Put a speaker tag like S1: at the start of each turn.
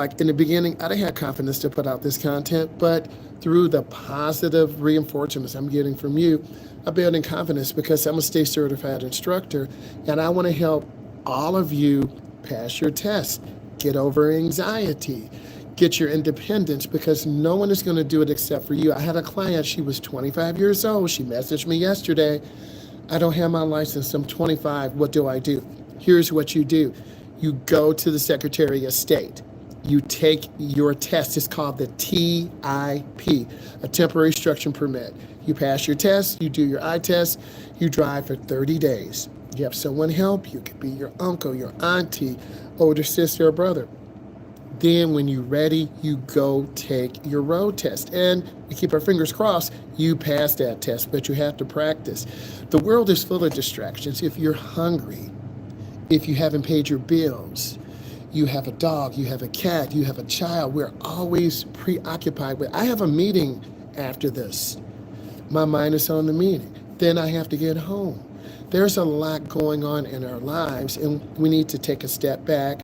S1: Like in the beginning, I didn't have confidence to put out this content, but through the positive reinforcements I'm getting from you, I'm building confidence because I'm a state certified instructor and I want to help all of you pass your test, get over anxiety, get your independence because no one is going to do it except for you. I had a client, she was 25 years old. She messaged me yesterday. I don't have my license. I'm 25. What do I do? Here's what you do. You go to the Secretary of State. You take your test. It's called the TIP, a temporary instruction permit. You pass your test, you do your eye test, you drive for 30 days. You have someone help you. It could be your uncle, your auntie, older sister or brother. Then when you're ready, you go take your road test. And we keep our fingers crossed, you pass that test, but you have to practice. The world is full of distractions. If you're hungry, if you haven't paid your bills, you have a dog, you have a cat, you have a child, we're always preoccupied with, I have a meeting after this. My mind is on the meeting. Then I have to get home. There's a lot going on in our lives, and we need to take a step back